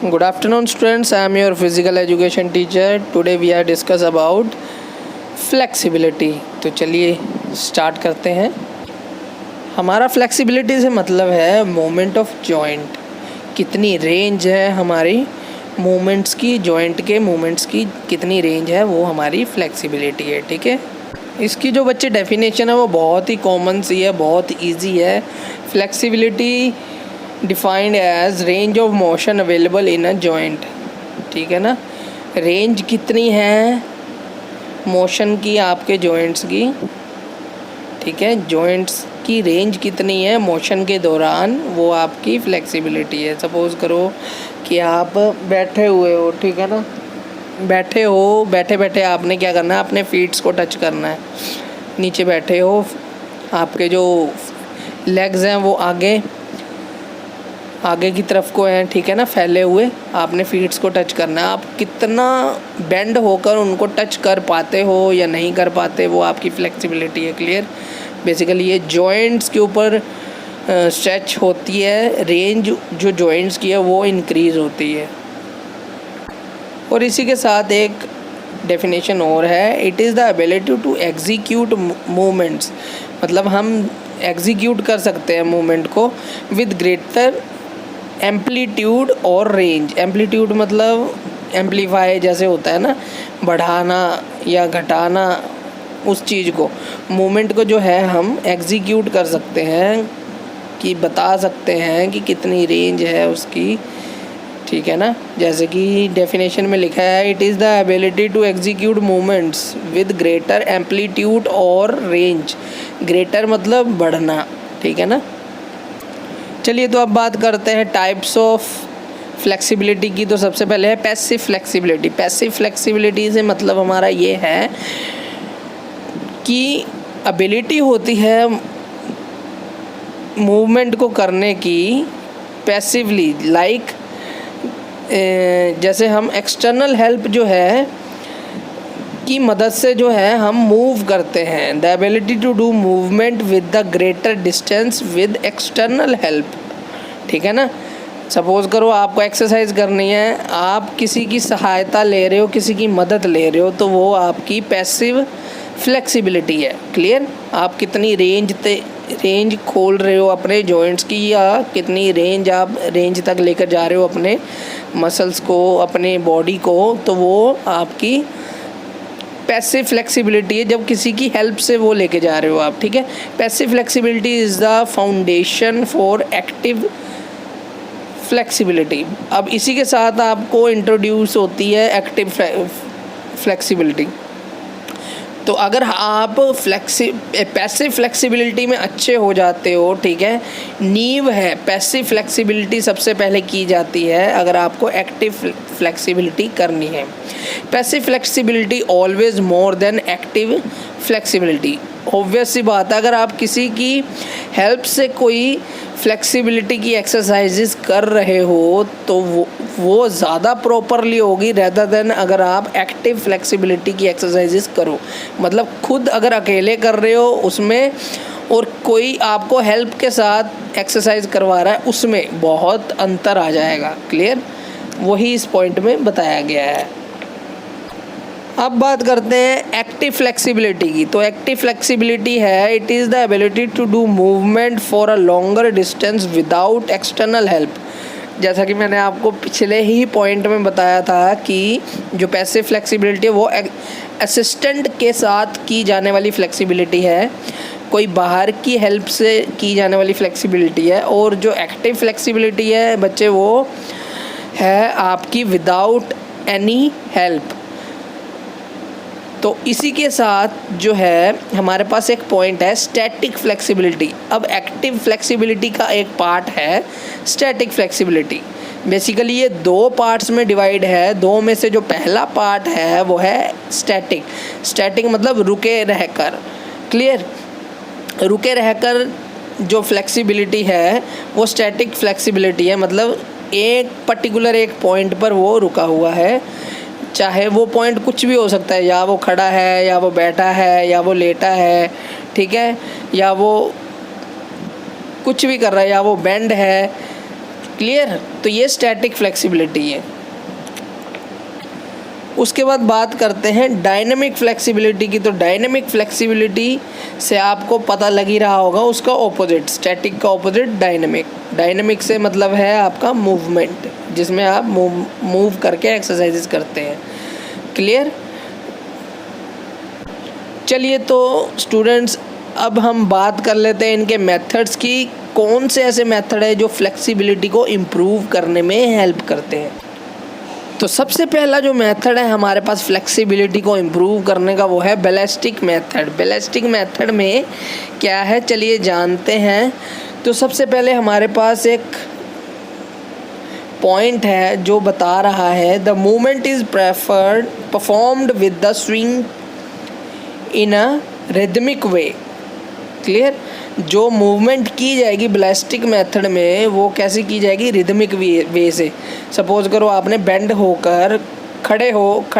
Good afternoon students, I am your physical education teacher. Today we are discuss about flexibility. तो चलिए start करते हैं। हमारा flexibility से मतलब है मोमेंट ऑफ जॉइंट, कितनी रेंज है हमारी मूवमेंट्स की, जॉइंट के मूवमेंट्स की कितनी रेंज है, वो हमारी फ्लेक्सिबिलिटी है। ठीक है, इसकी जो बच्चे डेफिनेशन है वो बहुत ही कॉमन सी है, बहुत इजी है। Flexibility defined as range of motion available in a joint. ठीक है ना, रेंज कितनी है मोशन की आपके जॉइंट्स की। ठीक है, जॉइंट्स की रेंज कितनी है मोशन के दौरान, वो आपकी फ्लेक्सिबिलिटी है। सपोज़ करो कि आप बैठे हुए हो, ठीक है ना, बैठे हो, बैठे बैठे आपने क्या करना है, अपने फीट्स को टच करना है। नीचे बैठे हो, आपके जो लेग्स हैं वो आगे की तरफ को हैं, ठीक है ना, फैले हुए, आपने फीट्स को टच करना है। आप कितना बेंड होकर उनको टच कर पाते हो या नहीं कर पाते, वो आपकी फ्लेक्सिबिलिटी है। क्लियर। बेसिकली ये जॉइंट्स के ऊपर स्ट्रेच होती है, रेंज जो जॉइंट्स की है वो इंक्रीज़ होती है। और इसी के साथ एक डेफिनेशन और है, it is the ability to execute movements, मतलब हम एग्जीक्यूट कर सकते हैं मूवमेंट को विद ग्रेटर एम्पलीट्यूड और रेंज। एम्पलीट्यूड मतलब एम्पलीफाई जैसे होता है ना, बढ़ाना या घटाना उस चीज़ को, मूवमेंट को जो है हम एग्जीक्यूट कर सकते हैं, कि बता सकते हैं कि कितनी रेंज है उसकी। ठीक है ना, जैसे कि डेफिनेशन में लिखा है, it is the ability to execute movements with greater amplitude और रेंज। ग्रेटर मतलब बढ़ना, ठीक है ना। चलिए तो अब बात करते हैं टाइप्स ऑफ फ्लेक्सिबिलिटी की। तो सबसे पहले है पैसिव फ्लेक्सिबिलिटी। पैसिव फ्लेक्सिबिलिटी से मतलब हमारा ये है कि एबिलिटी होती है मूवमेंट को करने की पैसिवली, लाइक जैसे हम एक्सटर्नल हेल्प जो है की मदद से जो है हम मूव करते हैं। The ability to do movement with the greater distance with external help. ठीक है ना, सपोज़ करो आपको एक्सरसाइज करनी है, आप किसी की सहायता ले रहे हो, किसी की मदद ले रहे हो, तो वो आपकी पैसिव फ्लेक्सिबिलिटी है। क्लियर। आप कितनी रेंज खोल रहे हो अपने जॉइंट्स की, या कितनी रेंज आप रेंज तक लेकर जा रहे हो अपने मसल्स को, अपने बॉडी को, तो वो आपकी पैसिव फ्लेक्सिबिलिटी है, जब किसी की हेल्प से वो लेके जा रहे हो आप। ठीक है, passive flexibility is the foundation for active flexibility. अब इसी के साथ आपको इंट्रोड्यूस होती है एक्टिव फ्लेक्सिबिलिटी। तो अगर आप पैसिव फ्लेक्सिबिलिटी में अच्छे हो जाते हो, ठीक है, नींव है, पैसिव फ्लेक्सिबिलिटी सबसे पहले की जाती है अगर आपको एक्टिव फ्लेक्सिबिलिटी करनी है। Passive flexibility always more than active flexibility. Obvious सी बात है, अगर आप किसी की हेल्प से कोई फ्लेक्सिबिलिटी की एक्सरसाइजेस कर रहे हो तो वो ज़्यादा प्रॉपरली होगी रेदर देन अगर आप एक्टिव फ्लेक्सिबिलिटी की एक्सरसाइजेस करो। मतलब खुद अगर अकेले कर रहे हो उसमें, और कोई आपको हेल्प के साथ एक्सरसाइज करवा रहा है, उसमें बहुत अंतर आ जाएगा। क्लियर, वही इस पॉइंट में बताया गया है। अब बात करते हैं एक्टिव फ्लेक्सिबिलिटी की। तो एक्टिव फ्लेक्सिबिलिटी है, it is the ability to do movement for a longer distance without external help. जैसा कि मैंने आपको पिछले ही पॉइंट में बताया था कि जो पैसिव फ्लेक्सिबिलिटी है वो असिस्टेंट के साथ की जाने वाली फ्लेक्सिबिलिटी है, कोई बाहर की हेल्प से की जाने वाली फ्लेक्सिबिलिटी है। और जो एक्टिव फ्लेक्सिबिलिटी है बच्चे, वो है आपकी विदाउट एनी हेल्प। तो इसी के साथ जो है हमारे पास एक पॉइंट है स्टैटिक फ्लेक्सिबिलिटी। अब एक्टिव फ्लेक्सिबिलिटी का एक पार्ट है स्टैटिक फ्लेक्सिबिलिटी। बेसिकली ये दो पार्ट्स में डिवाइड है। दो में से जो पहला पार्ट है वो है स्टैटिक। स्टैटिक मतलब रुके रहकर। क्लियर, रुके रहकर जो फ्लेक्सिबिलिटी है वो स्टैटिक फ्लेक्सिबिलिटी है, मतलब एक पर्टिकुलर एक पॉइंट पर वो रुका हुआ है, चाहे वो पॉइंट कुछ भी हो सकता है, या वो खड़ा है, या वो बैठा है, या वो लेटा है, ठीक है, या वो कुछ भी कर रहा है, या वो बेंड है, क्लियर। तो ये स्टैटिक फ्लेक्सिबिलिटी है। उसके बाद बात करते हैं डायनेमिक फ्लेक्सिबिलिटी की। तो डायनेमिक फ्लेक्सिबिलिटी से आपको पता लग ही रहा होगा उसका ऑपोजिट, स्टैटिक का ऑपोजिट डायनेमिक। डायनेमिक से मतलब है आपका मूवमेंट, जिसमें आप मूव करके एक्सरसाइजेस करते हैं। क्लियर। चलिए तो स्टूडेंट्स अब हम बात कर लेते हैं इनके मेथड्स की। कौन से ऐसे मेथड है जो फ्लेक्सिबिलिटी को इम्प्रूव करने में हेल्प करते हैं। तो सबसे पहला जो मेथड है हमारे पास फ्लेक्सिबिलिटी को इम्प्रूव करने का, वो है बैलिस्टिक मेथड। बैलिस्टिक मेथड में क्या है चलिए जानते हैं। तो सबसे पहले हमारे पास एक पॉइंट है जो बता रहा है the movement is performed with the swing in a rhythmic way. Clear. जो मूवमेंट की जाएगी बैलिस्टिक मेथड में वो कैसे की जाएगी, रिदमिक वे से। सपोज करो आपने बेंड होकर खड़े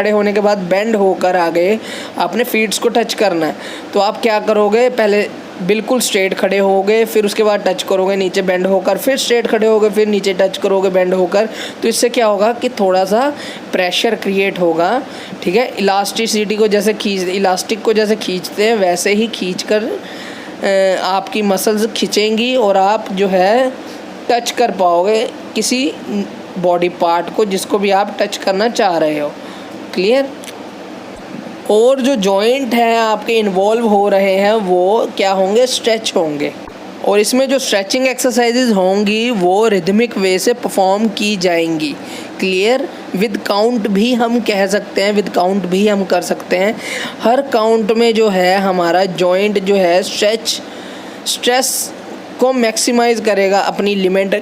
होने के बाद बेंड होकर आगे आपने फीट्स को टच करना है। तो आप क्या करोगे, पहले बिल्कुल स्ट्रेट खड़े होगे, फिर उसके बाद टच करोगे नीचे बेंड होकर, फिर स्ट्रेट खड़े होगे, फिर नीचे टच करोगे बेंड होकर। तो इससे क्या होगा कि थोड़ा सा प्रेशर क्रिएट होगा। ठीक है। इलास्टिसिटी को जैसे इलास्टिक को जैसे खींचते हैं वैसे ही खींचकर आपकी मसल्स खिंचेंगी और आप जो है टच कर पाओगे किसी बॉडी पार्ट को जिसको भी आप टच करना चाह रहे हो। क्लियर। और जो जॉइंट हैं आपके इन्वॉल्व हो रहे हैं वो क्या होंगे, स्ट्रेच होंगे। और इसमें जो स्ट्रेचिंग एक्सरसाइजेज होंगी वो रिदमिक वे से परफॉर्म की जाएंगी। क्लियर। विद काउंट भी हम कह सकते हैं, विद काउंट भी हम कर सकते हैं। हर काउंट में जो है हमारा जॉइंट जो है स्ट्रेस को मैक्सिमाइज करेगा अपनी लिमिट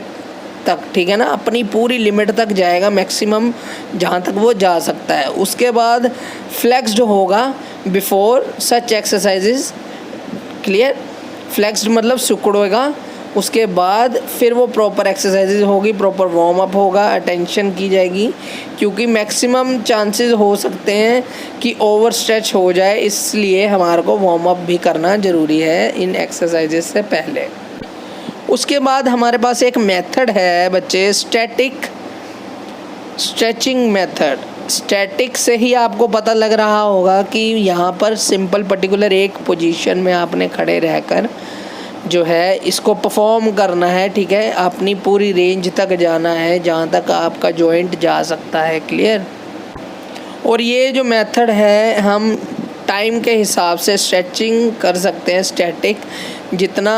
तक। ठीक है ना, अपनी पूरी लिमिट तक जाएगा, मैक्सिमम जहाँ तक वो जा सकता है। उसके बाद फ्लेक्स्ड होगा बिफोर सच एक्सरसाइजेज। क्लियर। फ्लेक्स्ड मतलब सिकुड़ेगा। उसके बाद फिर वो प्रॉपर एक्सरसाइजेज होगी, प्रॉपर वार्म अप होगा, अटेंशन की जाएगी, क्योंकि मैक्सिमम चांसेस हो सकते हैं कि ओवर स्ट्रेच हो जाए, इसलिए हमारे को वार्म अप भी करना ज़रूरी है इन एक्सरसाइजेज से पहले। उसके बाद हमारे पास एक मेथड है बच्चे, स्टैटिक स्ट्रेचिंग मेथड। स्टैटिक से ही आपको पता लग रहा होगा कि यहाँ पर सिंपल पर्टिकुलर एक पोजीशन में आपने खड़े रहकर जो है इसको परफॉर्म करना है। ठीक है। अपनी पूरी रेंज तक जाना है जहाँ तक आपका जॉइंट जा सकता है। क्लियर। और ये जो मेथड है हम टाइम के हिसाब से स्ट्रेचिंग कर सकते हैं स्टैटिक, जितना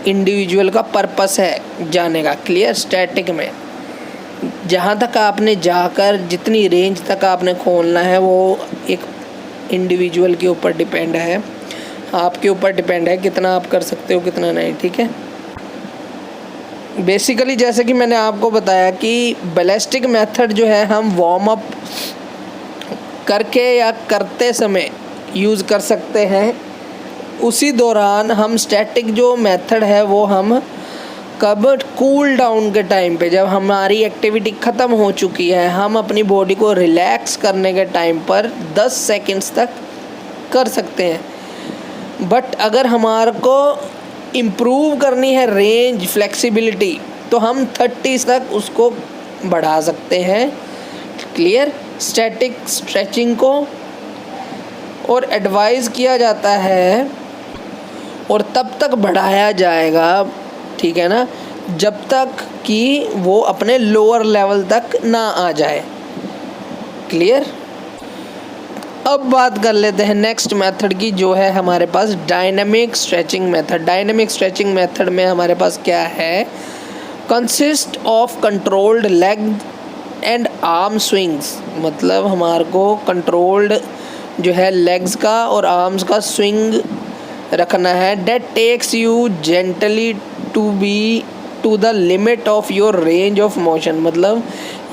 इंडिविजुअल का पर्पस है जाने का। क्लियर। स्टैटिक में जहाँ तक आपने जाकर जितनी रेंज तक आपने खोलना है वो एक इंडिविजुअल के ऊपर डिपेंड है, आपके ऊपर डिपेंड है कितना आप कर सकते हो कितना नहीं। ठीक है। बेसिकली जैसे कि मैंने आपको बताया कि बैलिस्टिक मेथड जो है हम वार्म अप करके या करते समय यूज़ कर सकते हैं। उसी दौरान हम स्टैटिक जो मेथड है वो हम कब, कूल डाउन के टाइम पे, जब हमारी एक्टिविटी ख़त्म हो चुकी है, हम अपनी बॉडी को रिलैक्स करने के टाइम पर 10 सेकंड्स तक कर सकते हैं। बट अगर हमारे को इम्प्रूव करनी है रेंज फ्लेक्सिबिलिटी तो हम 30 तक उसको बढ़ा सकते हैं। क्लियर। स्टैटिक स्ट्रेचिंग को और एडवाइस किया जाता है और तब तक बढ़ाया जाएगा, ठीक है ना, जब तक कि वो अपने लोअर लेवल तक ना आ जाए। क्लियर। अब बात कर लेते हैं नेक्स्ट मेथड की, जो है हमारे पास dynamic stretching method. Dynamic stretching method में हमारे पास क्या है, consist of controlled leg and arm swings. मतलब हमारे को कंट्रोल्ड जो है लेग्स का और आर्म्स का स्विंग रखना है। That takes you gently to be to the limit of your range of motion. मतलब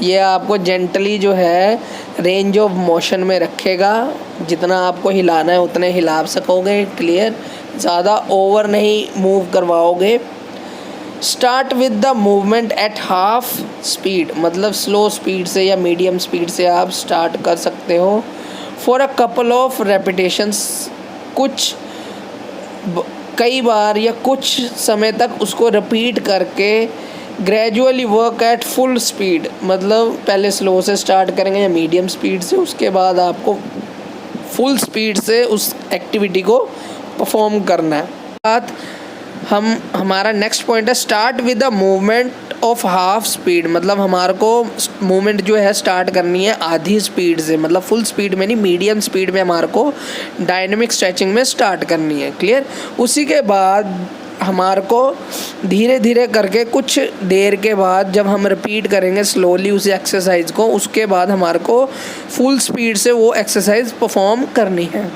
ये आपको जेंटली जो है रेंज ऑफ मोशन में रखेगा, जितना आपको हिलाना है उतने हिला सकोगे। क्लियर। ज़्यादा ओवर नहीं मूव करवाओगे। Start with the movement at half speed, मतलब स्लो स्पीड से या मीडियम स्पीड से आप स्टार्ट कर सकते हो। For a couple of repetitions, कई बार या कुछ समय तक उसको रिपीट करके gradually work at full speed, मतलब पहले स्लो से स्टार्ट करेंगे या मीडियम स्पीड से, उसके बाद आपको फुल स्पीड से उस एक्टिविटी को परफॉर्म करना है। बात हमारा नेक्स्ट पॉइंट है start with the movement of half speed, मतलब हमारे को मूवमेंट जो है स्टार्ट करनी है आधी स्पीड से, मतलब फुल स्पीड में नहीं, मीडियम स्पीड में हमारे को डायनेमिक स्ट्रेचिंग में स्टार्ट करनी है। क्लियर। उसी के बाद हमारे को धीरे धीरे करके कुछ देर के बाद जब हम रिपीट करेंगे स्लोली उस एक्सरसाइज को, उसके बाद हमारे को फुल स्पीड से वो एक्सरसाइज परफॉर्म करनी है।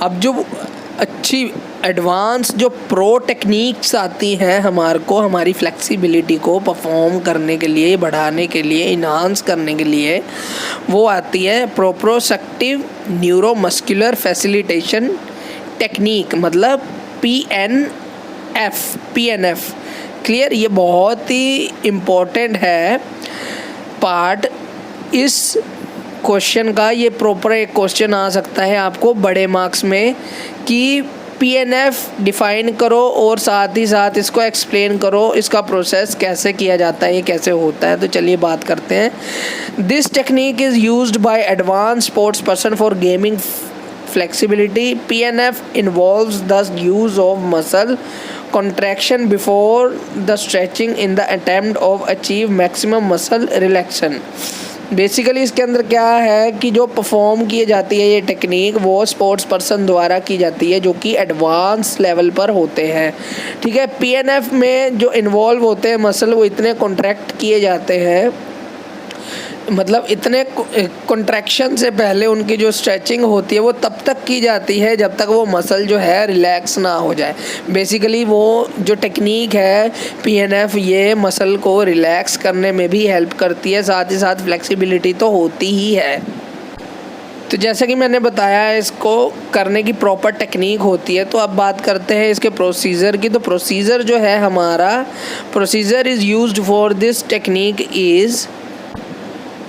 अब जो अच्छी एडवांस जो प्रो टेक्निक्स आती हैं हमारे को हमारी फ्लेक्सिबिलिटी को परफॉर्म करने के लिए, बढ़ाने के लिए, इन्हांस करने के लिए, वो आती है प्रोप्रोसेप्टिव न्यूरोमस्कुलर फैसिलिटेशन टेक्निक, मतलब PNF। क्लियर। ये बहुत ही इम्पोर्टेंट है पार्ट इस क्वेश्चन का। ये प्रॉपर एक क्वेश्चन आ सकता है आपको बड़े मार्क्स में कि PNF डिफ़ाइन करो और साथ ही साथ इसको एक्सप्लेन करो, इसका प्रोसेस कैसे किया जाता है, ये कैसे होता है। तो चलिए बात करते हैं। This technique is used by advance sports person for gaming flexibility. PNF involves the use of muscle contraction before the stretching in the attempt of achieve maximum muscle relaxation. Basically इसके अंदर क्या है कि जो परफॉर्म की जाती है ये टेक्निक वो स्पोर्ट्स पर्सन द्वारा की जाती है जो कि एडवांस लेवल पर होते हैं। ठीक है। PNF में जो इन्वॉल्व होते हैं मसल वो इतने कॉन्ट्रैक्ट किए जाते हैं, मतलब इतने कॉन्ट्रैक्शन से पहले उनकी जो स्ट्रेचिंग होती है वो तब तक की जाती है जब तक वो मसल जो है रिलैक्स ना हो जाए। बेसिकली वो जो टेक्निक है PNF ये मसल को रिलैक्स करने में भी हेल्प करती है, साथ ही साथ फ्लेक्सिबिलिटी तो होती ही है। तो जैसा कि मैंने बताया इसको करने की प्रॉपर टेक्निक होती है। तो अब बात करते हैं इसके प्रोसीजर की। तो प्रोसीजर जो है हमारा procedure is used for this technique is,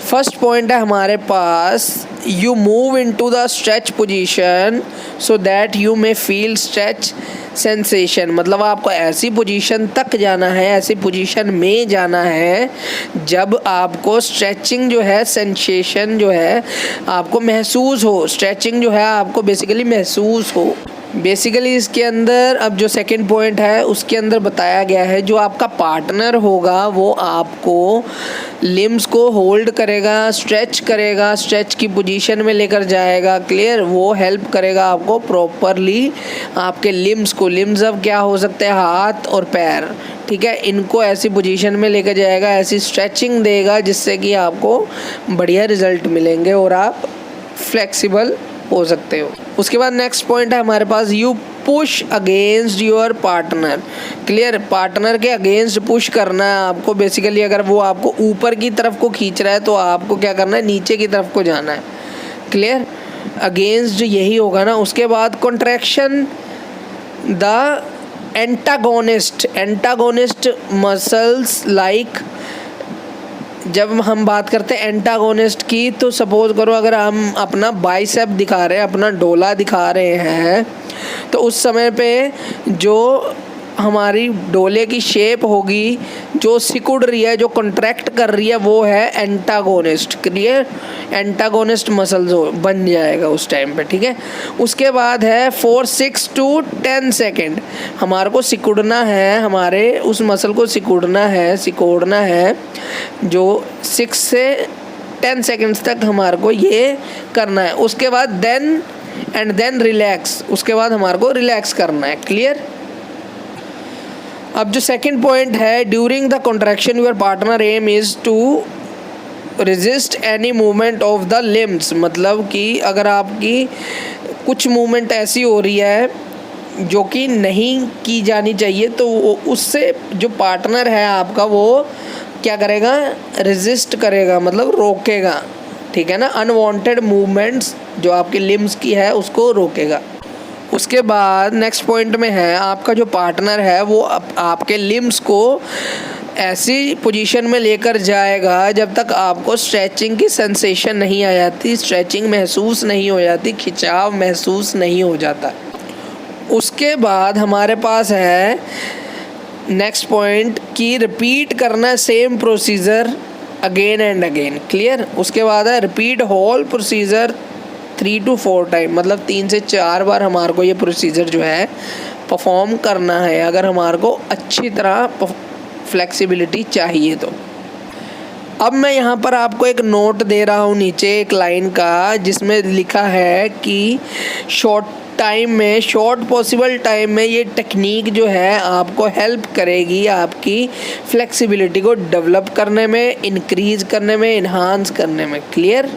first point है हमारे पास you move into the stretch position so that you may feel stretch sensation, मतलब आपको ऐसी पोजीशन तक जाना है, ऐसी पोजीशन में जाना है जब आपको स्ट्रेचिंग जो है सेंसेशन जो है आपको महसूस हो, स्ट्रेचिंग जो है आपको बेसिकली महसूस हो। बेसिकली इसके अंदर अब जो सेकंड पॉइंट है उसके अंदर बताया गया है जो आपका पार्टनर होगा वो आपको लिम्स को होल्ड करेगा, स्ट्रेच करेगा, स्ट्रेच की पोजीशन में लेकर जाएगा। क्लियर। वो हेल्प करेगा आपको प्रॉपरली आपके लिम्स को, लिम्स अब क्या हो सकते हैं हाथ और पैर, ठीक है, इनको ऐसी पोजीशन में लेकर जाएगा, ऐसी स्ट्रेचिंग देगा जिससे कि आपको बढ़िया रिजल्ट मिलेंगे और आप फ्लेक्सिबल हो सकते हो। उसके बाद नेक्स्ट पॉइंट है हमारे पास you push against your partner. Clear. Partner के अगेंस्ट पुश करना है आपको। बेसिकली अगर वो आपको ऊपर की तरफ को खींच रहा है तो आपको क्या करना है, नीचे की तरफ को जाना है। क्लियर। अगेंस्ट यही होगा ना। उसके बाद contraction the antagonist muscles like, जब हम बात करते हैं एंटागोनिस्ट की तो सपोज करो अगर हम अपना बाइसेप दिखा रहे हैं, अपना डोला दिखा रहे हैं, तो उस समय पे जो हमारी डोले की शेप होगी, जो सिकुड़ रही है, जो कॉन्ट्रैक्ट कर रही है, वो है एंटागोनिस्ट। क्लियर। एंटागोनिस्ट मसल्स बन जाएगा उस टाइम पे। ठीक है। उसके बाद है 4 6 to 10 सेकेंड हमारे को सिकुड़ना है, हमारे उस मसल को सिकुड़ना है जो 6 से 10 सेकेंड्स तक हमारे को ये करना है। उसके बाद देन रिलैक्स, उसके बाद हमारे को रिलैक्स करना है। क्लियर। अब जो सेकंड पॉइंट है during the contraction your partner aim is to resist any movement of the limbs, मतलब कि अगर आपकी कुछ मूवमेंट ऐसी हो रही है जो कि नहीं की जानी चाहिए तो उससे जो पार्टनर है आपका वो क्या करेगा, रेजिस्ट करेगा, मतलब रोकेगा। ठीक है ना। अनवांटेड मूवमेंट्स जो आपके लिम्स की है उसको रोकेगा। उसके बाद नेक्स्ट पॉइंट में है आपका जो पार्टनर है वो आपके लिम्स को ऐसी पोजीशन में लेकर जाएगा जब तक आपको स्ट्रेचिंग की सेंसेशन नहीं आ जाती, स्ट्रेचिंग महसूस नहीं हो जाती, खिंचाव महसूस नहीं हो जाता। उसके बाद हमारे पास है नेक्स्ट पॉइंट कि रिपीट करना same procedure again and again, clear. उसके बाद है repeat whole procedure 3 to 4 time, मतलब 3 से 4 बार हमारे को ये प्रोसीजर जो है परफॉर्म करना है अगर हमारे को अच्छी तरह फ्लेक्सिबिलिटी चाहिए तो। अब मैं यहाँ पर आपको एक नोट दे रहा हूँ नीचे एक लाइन का, जिसमें लिखा है कि शॉर्ट पॉसिबल टाइम में ये टेक्निक जो है आपको हेल्प करेगी आपकी फ्लेक्सिबिलिटी को डेवलप करने में, इंक्रीज करने में, इन्हांस करने में, क्लियर।